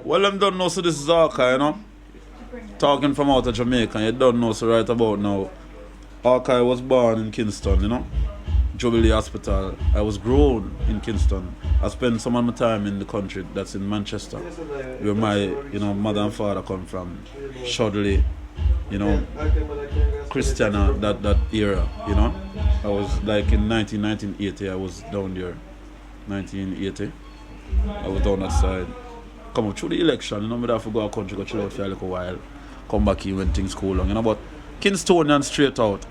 Well, them don't know, so this is Hawkeye, you know? Talking from out of Jamaica, you don't know, so right about now. Hawkeye was born in Kingston, you know? Jubilee Hospital. I was grown in Kingston. I spent some of my time in the country that's in Manchester, where my mother and father come from. Shudley, Christiana, that era, you know. I was like in 1980, I was down there. 1980. I was down that side. Come up through the election, you know, I have to go to country, go chill out for a little while. Come back here when things cool long, you know, but Kingstonian straight out.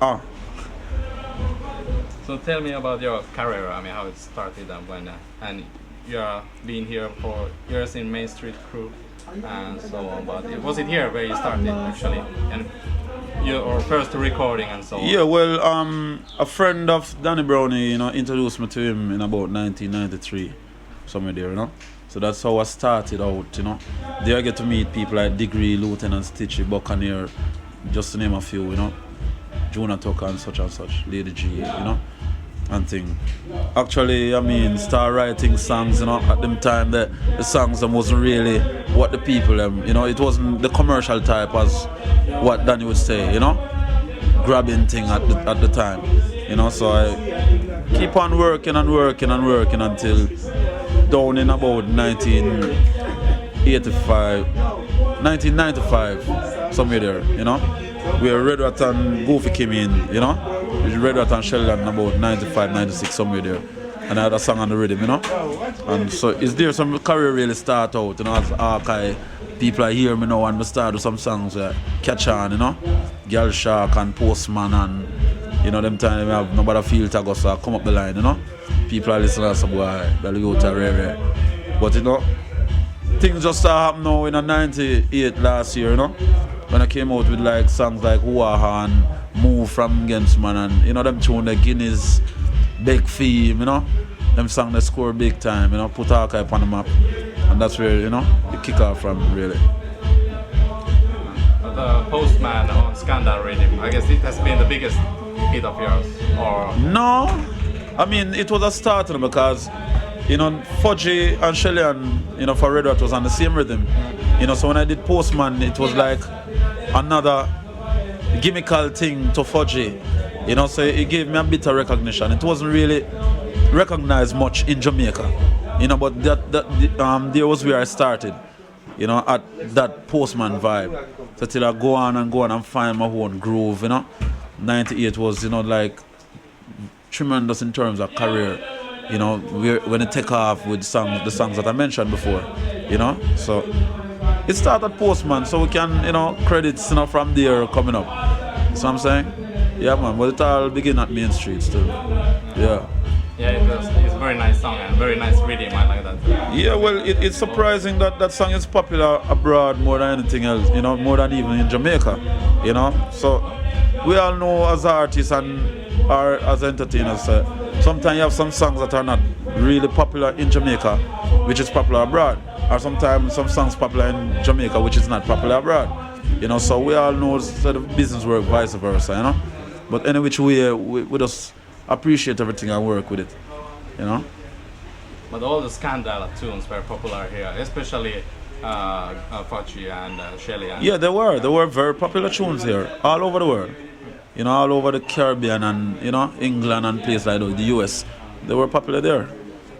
So tell me about your career, I mean how it started and when, and you're been here for years in Main Street Crew and so on, but was it here where you started actually? And your first recording and so on? Yeah, well, a friend of Danny Brownie, introduced me to him in about 1993, somewhere there, you know. So that's how I started out, you know. There I get to meet people like Degree, Lieutenant Stitchy, Buccaneer, just to name a few, you know. Jonah Tucker and such, Lady G, you know, and thing. Actually, I mean, start writing songs, you know, at them time the songs wasn't really what the people, it wasn't the commercial type as what Danny would say, you know, grabbing thing at the time, you know, so I keep on working until down in about 1995, somewhere there, you know, where Red Rat and Goofy came in, you know, Red Rat and Sheldon about 95, 96, somewhere there, and I had a song on the rhythm, you know, and so it's there some career really start out, you know, as Hawkeye. People are hear me now and I start with some songs that catch on, you know, Girl Shark and Postman and, you know, them time we have nobody feel to go, so I come up the line, you know. People are listening to some boy, they'll go to rare. But you know, things just start happening now in a 98 last year, you know. When I came out with like songs like Hoo-Ah and Move from Against Man and you know them tune the Guinness, Big Theme, you know. Them songs that score big time, you know, put Hawkeye on the map. And that's where, you know, the kick off from really. The Postman on Scandal Rhythm, I guess it has been the biggest hit of yours, or? No, I mean, it was a start because, you know, Fudgy and Shelly and, you know, for Red Rat was on the same rhythm. You know, so when I did Postman, it was like another gimmickal thing to Fudgy. You know, so it gave me a bit of recognition. It wasn't really recognized much in Jamaica. You know, but there was where I started, you know, at that Postman vibe. So till I go on and find my own groove, you know. 98 was, you know, like tremendous in terms of career, you know, when it take off with the songs that I mentioned before, you know. So it started Postman, so we can, you know, credits, you know, from there coming up. You know what I'm saying? Yeah, man, but it all begin at Main Street still. Yeah. Yeah, it's a very nice song and very nice rhythm, I like that. Yeah, well, it's surprising that song is popular abroad more than anything else, you know, more than even in Jamaica, you know. So we all know as artists and as entertainers, sometimes you have some songs that are not really popular in Jamaica, which is popular abroad, or sometimes some songs popular in Jamaica, which is not popular abroad, you know. So we all know sort of business work, vice versa, you know. But any which way, we just appreciate everything and work with it, you know. But all the Scandal tunes were popular here, especially Fudgy and Shelly. Yeah, they were very popular tunes here, all over the world. You know, all over the Caribbean and, you know, England and places like that, the US. They were popular there.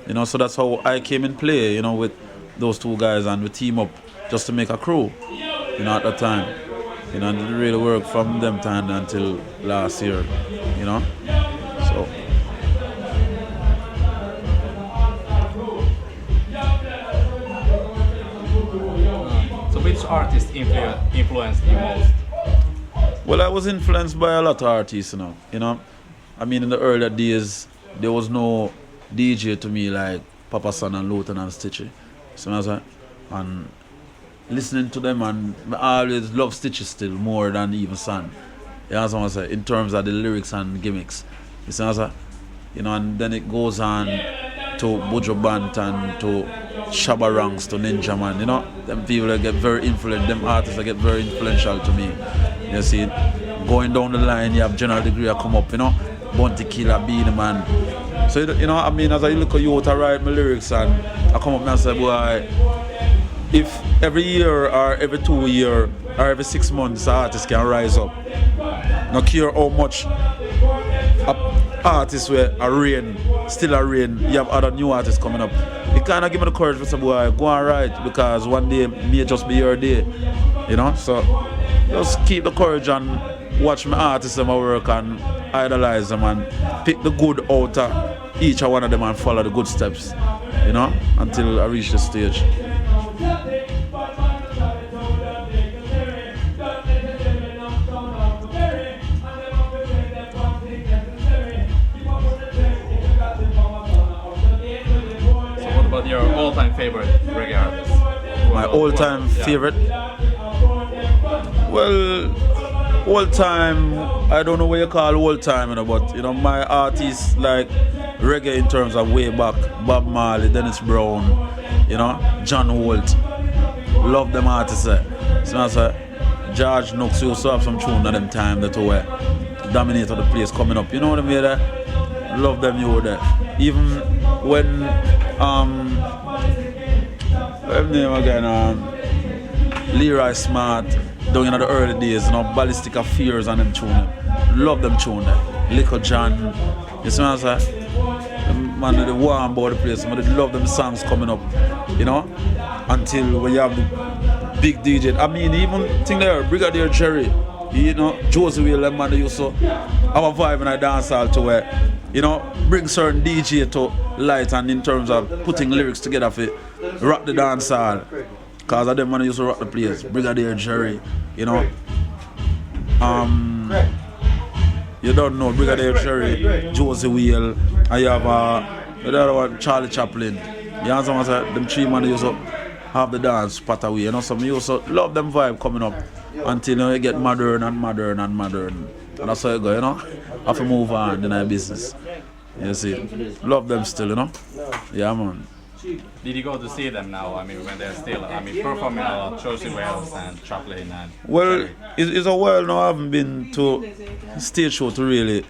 You know, so that's how I came in play, you know, with those two guys and we team up just to make a crew, you know, at that time. You know, and it really worked from them time until last year, you know. So which artist influenced you most? Well, I was influenced by a lot of artists, you know. I mean, in the earlier days, there was no DJ to me like Papa San and Lieutenant Stitchy. So I was like, and listening to them, and I always love Stitchy still more than even San. You know what I'm saying? In terms of the lyrics and gimmicks. You see what I'm saying? You know, and then it goes on to Buju Banton, to Shabba Ranks, to Ninja Man, you know. Them people that get very influential, them artists that get very influential to me. You see, going down the line, you have General Degree come up, you know. Bounty Killer, Beanie Man. So, you know, I mean, as I look at you, I write my lyrics and I come up and I say, boy, if every year or every 2 years or every 6 months, an artist can rise up. No care how much artists were a reign, still a reign, you have other new artists coming up. It kind of give me the courage to say, boy, go and write, because one day may just be your day, you know. So just keep the courage and watch my artists and my work and idolize them and pick the good out of each one of them and follow the good steps, you know, until I reach the stage. Your all-time favorite reggae artist? My all-time favorite? Well, all-time, I don't know what you call all-time, you know, but you know, my artists like reggae in terms of way back, Bob Marley, Dennis Brown, you know, John Holt. Love them artists. So I say, George Nooks used to have some tune at them time that were dominated the place coming up. You know what I mean? Love them, you were there. Even when what's name again? Leroy Smart, down in the early days, you know, Ballistic Affairs and them tune. Love them tune. Liquor John, you see what I'm saying? Man, they warm about the place. Man, they love them songs coming up, you know, until when you have the big DJ. I mean, even thing there, Brigadier Jerry, you know, Josie Wheel, man, they used to have a vibe in a dance hall to where, you know, bring certain DJ to light, and in terms of putting lyrics together for rock the dance hall. Cause of them man used to rock the place. Brigadier Jerry, you know. You don't know Brigadier Jerry, Josie Wheel, and you have the other one, Charlie Chaplin. You know what I'm saying? Them three man used to have the dance part away, you know. So me used to love them vibe coming up until, you know, you get modern and modern and modern. And that's how it go, you know. Have to move on in our business. You see. Love them still, you know. Yeah, man. Did you go to see them now? I mean, when they're still, I mean, performing a lot, Josie Wales and Chaplin and... Well, it's a while now I haven't been to stage show to really,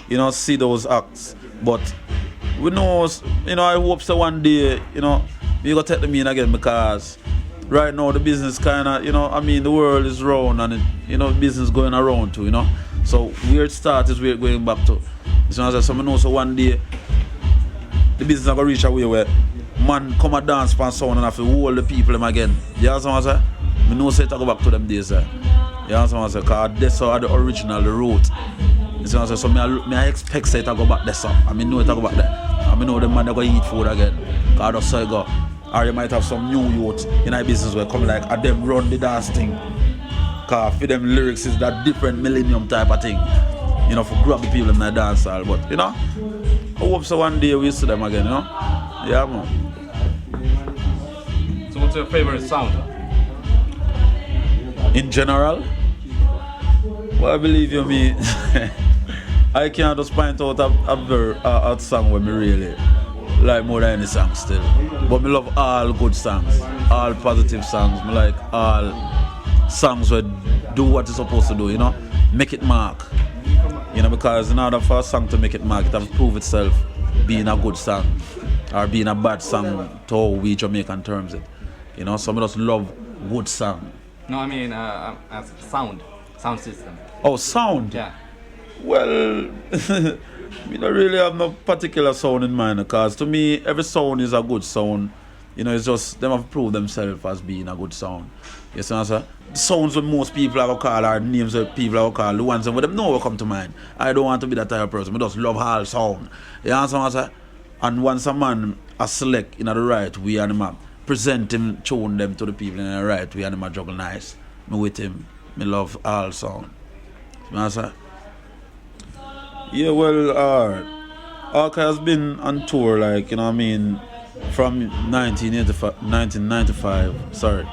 you know, see those acts. But we know, you know, I hope so one day, you know, we gonna take them in again, because right now the business kind of, you know, I mean, the world is round and, you know, business going around too, you know. So where it starts is where it's going back to. So I know, so one day the business is going to reach a way where man come and dance for sound and have to hold the people them again. You know what I'm saying? I know say to go back to them days. You know what I'm saying? Because that's how the original, the root. You know what I'm saying? So I expect say to go back there. I mean, know it to go back there. I mean, know the man they going to eat food again. Because that's how it go. Or you might have some new youth in our business where come like, and them run the dance thing. Because for them lyrics is that different millennium type of thing. You know, for grab the people in the dance hall. But, you know, I hope so one day we'll see them again, you know? Yeah, man. So what's your favorite sound? In general? Well, I believe you me. I can't just point out a song where me really like more than any song still. But me love all good songs, all positive songs. Me like all songs where do what it's supposed to do, you know? Make it mark. You know, because in order for a song to make it mark, it has to prove itself being a good song or being a bad song to how we Jamaican terms it. You know, some of us love good song. No, I mean as sound system. Oh, sound? Yeah. Well, we don't really have no particular sound in mind, because to me, every sound is a good sound. You know, it's just them have proved themselves as being a good sound. You see what I'm saying? Sounds that most people are going to call, or names that people are going to call, the ones that them know will come to mind. I don't want to be that type of person. I just love all sound. You know what I'm saying? And once a man a select in the right way and him present him, tune them to the people in the right way and him a juggle nice, me with him, me love all sound. You know what I'm saying? Yeah, well, Hawkeye has been on tour, like, you know what I mean, from 1995, sorry,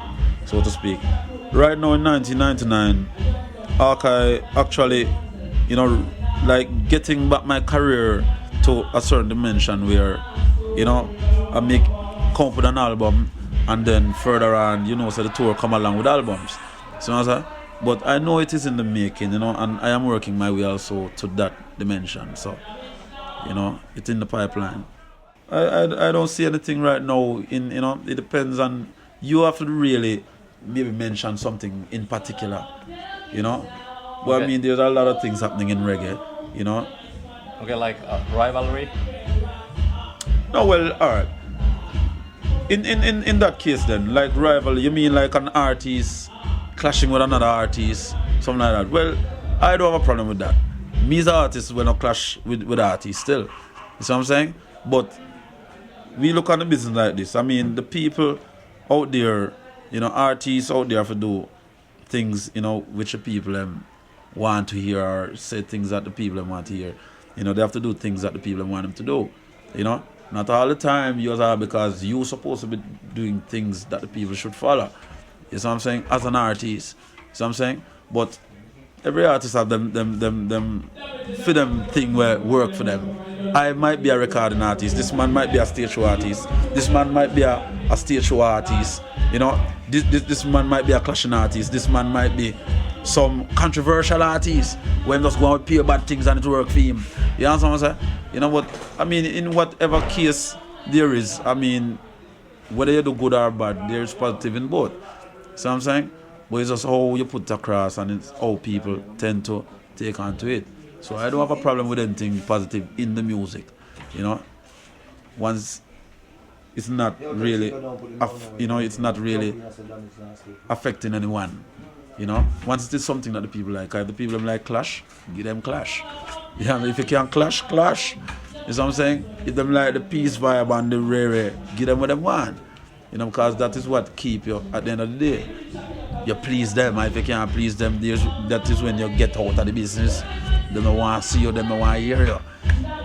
so to speak. Right now in 1999, Hawkeye actually, you know, like getting back my career to a certain dimension where, you know, I come up with an album and then further on, you know, so the tour come along with albums. So I say, but I know it is in the making, you know, and I am working my way also to that dimension. So, you know, it's in the pipeline. I don't see anything right now. You know, it depends on you have to really maybe mention something in particular, you know. But Okay. I mean, there's a lot of things happening in reggae, you know. Okay, like rivalry. No, well, all right. In that case, then, like rival, you mean like an artist clashing with another artist, something like that? Well, I don't have a problem with that. Me as an artist will not clash with artists still. You see what I'm saying? But we look at the business like this. I mean, the people out there, you know, artists out there have to do things, you know, which the people want to hear, or say things that the people want to hear. You know, they have to do things that the people want them to do. You know, not all the time you are, because you're supposed to be doing things that the people should follow. You see what I'm saying? As an artist, you see what I'm saying? But every artist have them for them thing where work for them. I might be a recording artist. This man might be a stage show artist. This man might be a stage show artist. You know, this man might be a clashing artist. This man might be some controversial artist when just go out pay bad things and it work for him. You understand what I'm saying? You know what? I mean, in whatever case there is, I mean, whether you do good or bad, there's positive in both. See what I'm saying? But it's just how you put it across, and it's how people tend to take onto it. So I don't have a problem with anything positive in the music, you know. Once it's not really, you know, it's not really affecting anyone, you know. Once it is something that the people like, if the people like clash, give them clash. Yeah, if you can clash, clash. You know what I'm saying? If them like the peace vibe and the rare, give them what they want. You know, because that is what keep you at the end of the day. You please them, and if you can't please them, that is when you get out of the business. They don't want to see you, they don't want to hear you.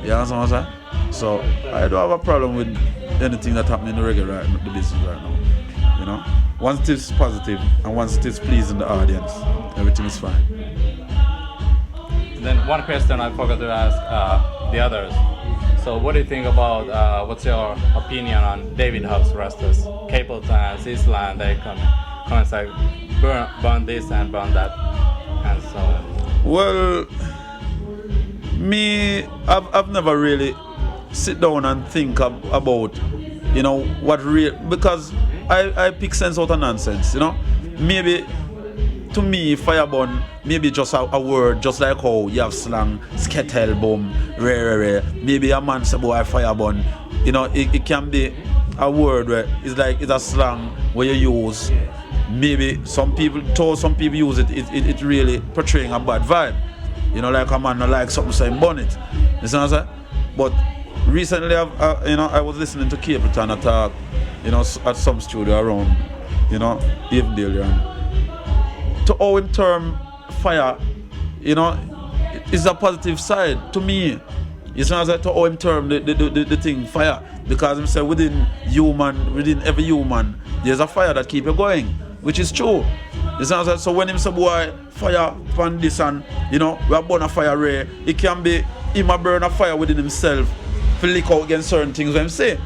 You understand what I'm saying? So I don't have a problem with anything that's happening in the reggae right now, the business right now. You know? Once it is positive and once it is pleasing the audience, everything is fine. Then one question I forgot to ask the others. So what do you think about, what's your opinion on David House Rastas, Capleton, Island, they come and say, burn this and burn that, and so on? Well, me, I've never really sit down and think about, you know, what real, because I pick sense out of nonsense, you know. Maybe to me, fireburn, maybe just a word, just like how you have slang, skettle, boom, rare. Maybe a man say, boy, fireburn. You know, it can be a word where it's like it's a slang where you use. Maybe some people use it really portraying a bad vibe. You know, like a man not like something saying burn it. You see what I'm saying? But recently, I was listening to Capleton talk, you know, at some studio around, you know, Avondale. To how him term fire, you know, is a positive side to me. It's not like to how him term the thing fire, because him say within every human, there's a fire that keep you going, which is true. It's not like, so when him say boy fire from this and, you know, we are burn a fire ray, it can be him a burn a fire within himself to lick out against certain things when him say.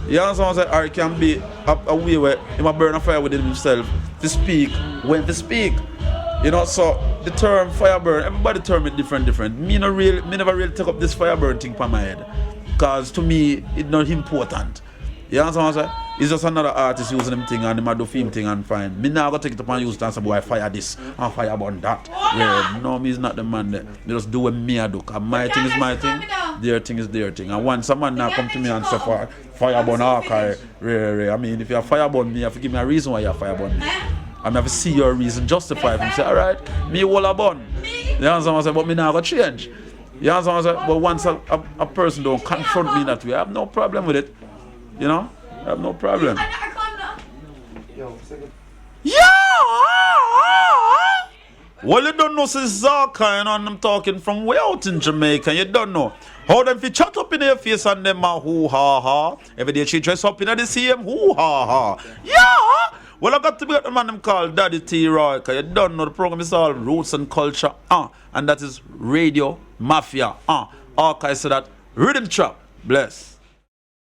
You understand what I'm saying? Or it can be a way where he might burn a fire within himself to speak when to speak. You know, so the term fire burn, everybody term it different. Me never really take up this fire burn thing from my head. Because to me, it's not important. You understand what I'm saying? It's just another artist using them thing and they might do film thing and fine. Me now go take it up and use it and say, boy, fire this and fire burn that. Yeah, no, me is not the man there. Me just do what me I do. And my thing is my thing, their thing is their thing. And once a man now come to me and say, fire burn Hawkeye, I mean, if you're fire burn me, you have to give me a reason why you're fire burn me. I have to see your reason, justify it and say, alright, me will a burn. You understand what I'm saying? But me now go change. You understand what I'm saying? But once a person don't confront me that way, I have no problem with it. You know? I have no problem. Yeah! Well, you don't know, this Hawkeye, and I'm talking from way out in Jamaica. You don't know how them fi chat up in their face and them a hoo ha ha. Every day she dress up in the same hoo ha ha. Yeah! Well, I got to be at the man them called Daddy T. Roy, cause you don't know the program is all Roots and Culture, and that is Radio Mafia, Hawkeye said that Rhythm Trap, bless.